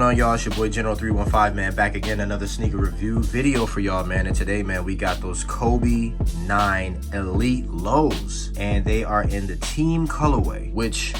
on, y'all? It's your boy General 315, man, back again, another sneaker review video for y'all, man. And today, man, we got those Kobe 9 Elite Lows, and they are in the team colorway, which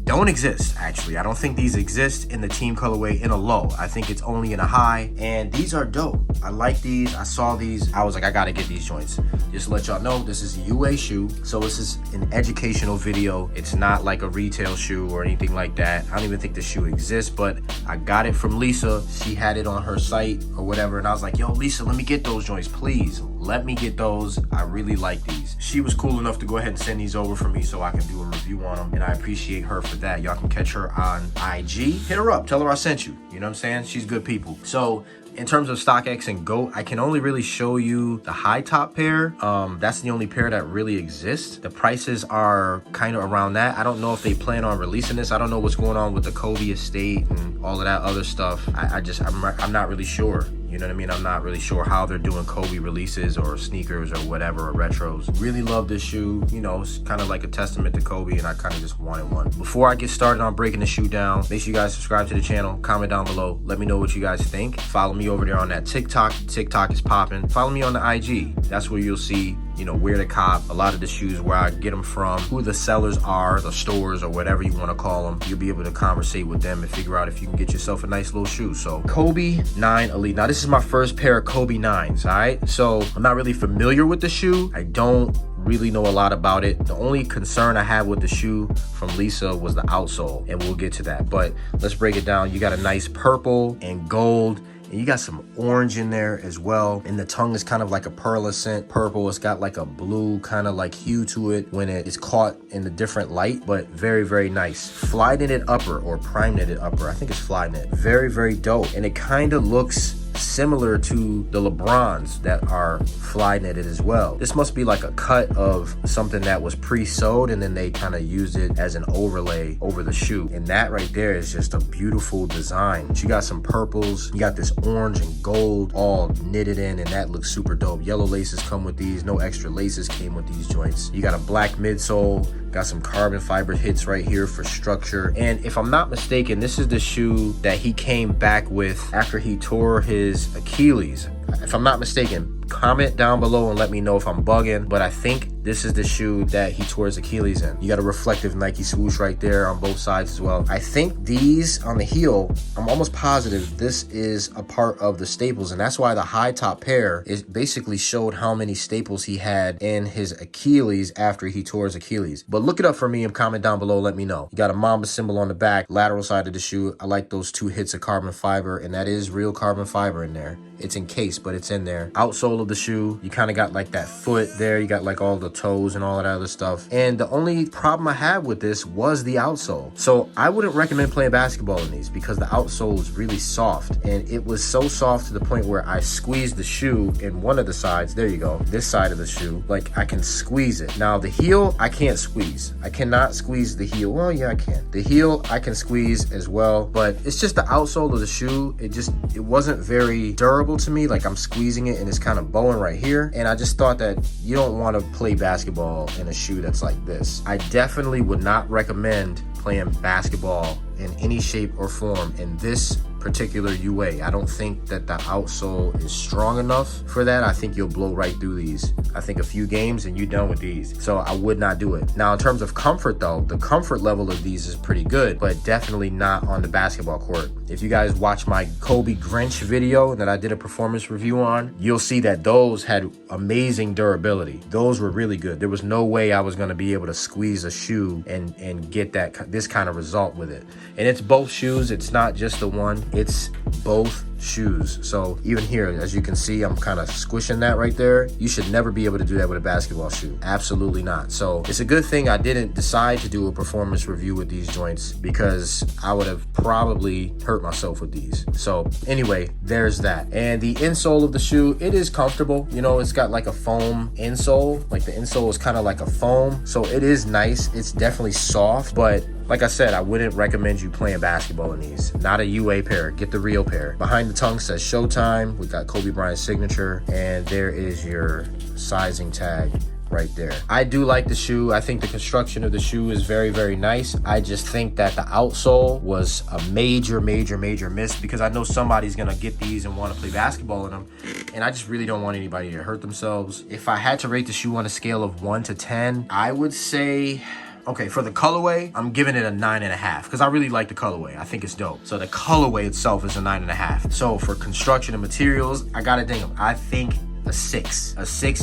don't exist. Actually, I don't think these exist in the team colorway in a low. I think it's only in a high, and these are dope. I like these. I saw these, I was like, I gotta get these joints. Just to let y'all know, this is a UA shoe, so this is an educational video. It's not like a retail shoe or anything like that. I don't even think the shoe exists, but I got it from Lisa. She had it on her site or whatever, and I was like, yo, Lisa, let me get those joints, please. Let me get those. I really like these. She was cool enough to go ahead and send these over for me so I can do a review on them, and I appreciate her for that. Y'all can catch her on IG. Hit her up. Tell her I sent you. You know what I'm saying? She's good people. So in terms of StockX and GOAT, I can only really show you the high top pair. That's the only pair that really exists. The prices are kind of around that. I don't know if they plan on releasing this. I don't know what's going on with the Kobe estate and all of that other stuff. I'm not really sure. You know what I mean? I'm not really sure how they're doing Kobe releases or sneakers or whatever, or retros. Really love this shoe. You know, it's kind of like a testament to Kobe, and I kind of just wanted one. Before I get started on breaking the shoe down, make sure you guys subscribe to the channel, comment down below. Let me know what you guys think. Follow me over there on that TikTok. TikTok is popping. Follow me on the IG. That's where you'll see, you know, where to cop a lot of the shoes, where I get them from, who the sellers are, the stores, or whatever you want to call them. You'll be able to conversate with them and figure out if you can get yourself a nice little shoe. So Kobe 9 Elite. Now, this is my first pair of Kobe 9s, all right? So I'm not really familiar with the shoe. I don't really know a lot about it. The only concern I had with the shoe from Lisa was the outsole, and we'll get to that. But let's break it down. You got a nice purple and gold, and you got some orange in there as well. And the tongue is kind of like a pearlescent purple. It's got like a blue kind of like hue to it when it is caught in the different light, but very, very nice. Fly knitted upper, or prime knitted upper. I think it's fly knit. Very, very dope. And it kind of looks similar to the LeBrons that are fly knitted as well. This must be like a cut of something that was pre-sewed, and then they kind of used it as an overlay over the shoe. And that right there is just a beautiful design. You got some purples, you got this orange and gold all knitted in, and that looks super dope. Yellow laces come with these. No extra laces came with these joints. You got a black midsole, got some carbon fiber hits right here for structure. And if I'm not mistaken, this is the shoe that he came back with after he tore his Achilles. If I'm not mistaken, comment down below and let me know if I'm bugging, but I think this is the shoe that he tore his Achilles in. You got a reflective Nike swoosh right there on both sides as well. I think these on the heel, I'm almost positive this is a part of the staples, and that's why the high top pair is basically showed how many staples he had in his Achilles after he tore his Achilles. But look it up for me and comment down below, let me know. You got a Mamba symbol on the back, lateral side of the shoe. I like those 2 hits of carbon fiber, and that is real carbon fiber in there. It's encased, but it's in there. Outsole of the shoe, you kind of got like that foot there. You got like all the toes and all of that other stuff. And the only problem I had with this was the outsole. So I wouldn't recommend playing basketball in these because the outsole is really soft. And it was so soft to the point where I squeezed the shoe in one of the sides. There you go. This side of the shoe. Like, I can squeeze it. Now the heel, I can't squeeze. I cannot squeeze the heel. Well, yeah, I can. The heel, I can squeeze as well. But it's just the outsole of the shoe. It wasn't very durable to me. Like, I'm squeezing it and it's kind of bowing right here, and I just thought that you don't want to play basketball in a shoe that's like this. I definitely would not recommend playing basketball in any shape or form in this particular UA. I don't think that the outsole is strong enough for that. I think you'll blow right through these. I think a few games and you're done with these. So I would not do it. Now, in terms of comfort though, the comfort level of these is pretty good, but definitely not on the basketball court. If you guys watch my Kobe Grinch video that I did a performance review on, you'll see that those had amazing durability. Those were really good. There was no way I was going to be able to squeeze a shoe and get this kind of result with it. And it's both shoes. It's not just the one. It's both shoes. So even here, as you can see, I'm kind of squishing that right there. You should never be able to do that with a basketball shoe. Absolutely not. So it's a good thing I didn't decide to do a performance review with these joints, because I would have probably hurt myself with these. So anyway, there's that. And the insole of the shoe, it is comfortable. You know, it's got like a foam insole. Like, the insole is kind of like a foam. So it is nice. It's definitely soft, but like I said, I wouldn't recommend you playing basketball in these. Not a UA pair. Get the real pair. Behind the tongue says Showtime. We got Kobe Bryant's signature, and there is your sizing tag right there. I do like the shoe. I think the construction of the shoe is very, very nice. I just think that the outsole was a major miss, because I know somebody's gonna get these and want to play basketball in them, and I just really don't want anybody to hurt themselves. If I had to rate the shoe on a scale of 1 to 10, I would say, okay, for the colorway, I'm giving it a 9.5, because I really like the colorway. I think it's dope. So the colorway itself is a 9.5. So for construction and materials, I gotta ding them. I think a 6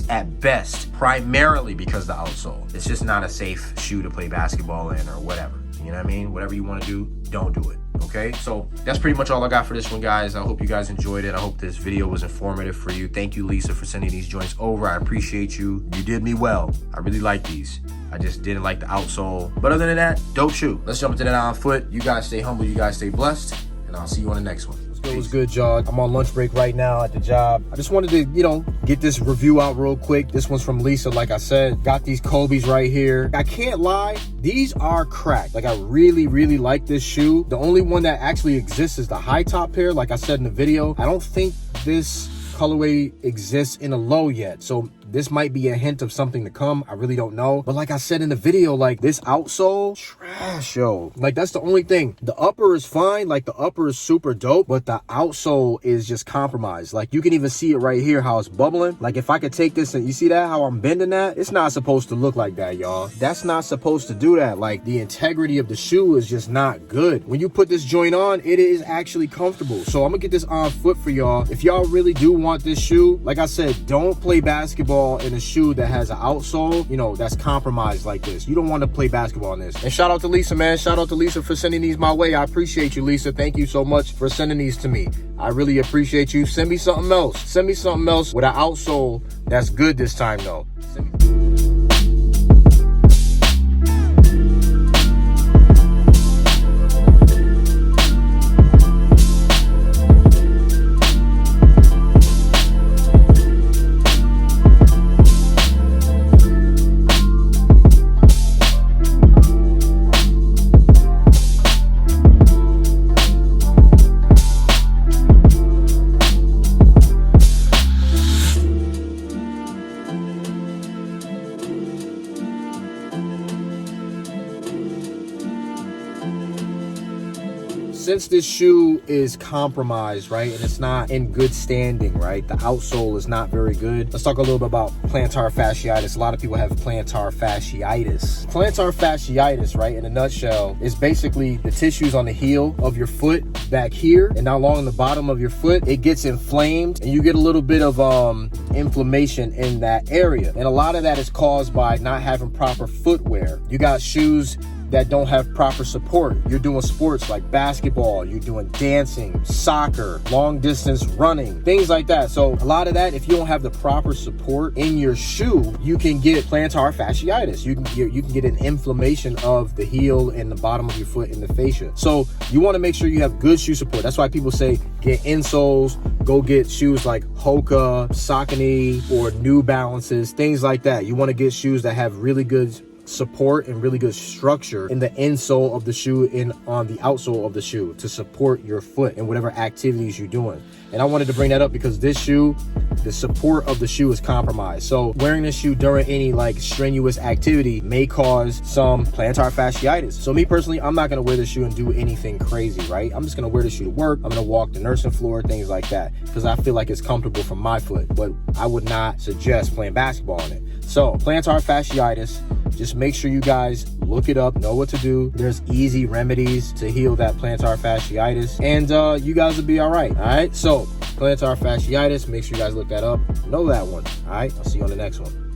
at best, primarily because the outsole. It's just not a safe shoe to play basketball in or whatever. You know what I mean? Whatever you want to do, don't do it. Okay, so that's pretty much all I got for this one, guys. I hope you guys enjoyed it. I hope this video was informative for you. Thank you, Lisa, for sending these joints over. I appreciate you. You did me well. I really like these. I just didn't like the outsole. But other than that, dope shoe. Let's jump into that on foot. You guys stay humble. You guys stay blessed. And I'll see you on the next one. What's good, y'all? I'm on lunch break right now at the job. I just wanted to, get this review out real quick. This one's from Lisa, like I said. Got these Kobe's right here. I can't lie, these are cracked. Like, I really like this shoe. The only one that actually exists is the high top pair, like I said in the video. I don't think this colorway exists in a low yet, so this might be a hint of something to come. I really don't know. But like I said in the video, like, this outsole, trash, yo. Like, that's the only thing. The upper is fine. Like, the upper is super dope, but the outsole is just compromised. Like, you can even see it right here, how it's bubbling. Like, if I could take this and you see that, how I'm bending that? It's not supposed to look like that, y'all. That's not supposed to do that. Like, the integrity of the shoe is just not good. When you put this joint on, it is actually comfortable. So I'm gonna get this on foot for y'all. If y'all really do want this shoe, like I said, don't play basketball in a shoe that has an outsole, that's compromised like this. You don't want to play basketball in this. And shout out to Lisa, man. Shout out to Lisa for sending these my way. I appreciate you, Lisa. Thank you so much for sending these to me. I really appreciate you. Send me something else. Send me something else with an outsole that's good this time, though. Since this shoe is compromised, right, and it's not in good standing, right, the outsole is not very good. Let's talk a little bit about plantar fasciitis. A lot of people have plantar fasciitis. Plantar fasciitis, right, in a nutshell, is basically the tissues on the heel of your foot back here and now along the bottom of your foot. It gets inflamed and you get a little bit of inflammation in that area. And a lot of that is caused by not having proper footwear. You got shoes that don't have proper support. You're doing sports like basketball, you're doing dancing, soccer, long distance running, things like that. So a lot of that, if you don't have the proper support in your shoe, you can get plantar fasciitis. You can get an inflammation of the heel and the bottom of your foot and the fascia. So you want to make sure you have good shoe support. That's why people say get insoles, go get shoes like Hoka, Saucony, or New Balances, things like that. You want to get shoes that have really good support and really good structure in the insole of the shoe and on the outsole of the shoe to support your foot and whatever activities you're doing. And I wanted to bring that up because this shoe, the support of the shoe is compromised. So wearing this shoe during any like strenuous activity may cause some plantar fasciitis. So me personally, I'm not going to wear this shoe and do anything crazy, right? I'm just going to wear this shoe to work. I'm going to walk the nursing floor, things like that, because I feel like it's comfortable for my foot, but I would not suggest playing basketball in it. So plantar fasciitis, just make sure you guys look it up, know what to do. There's easy remedies to heal that plantar fasciitis, and you guys will be all right. All right, so plantar fasciitis, make sure you guys look that up, know that one. All right, I'll see you on the next one.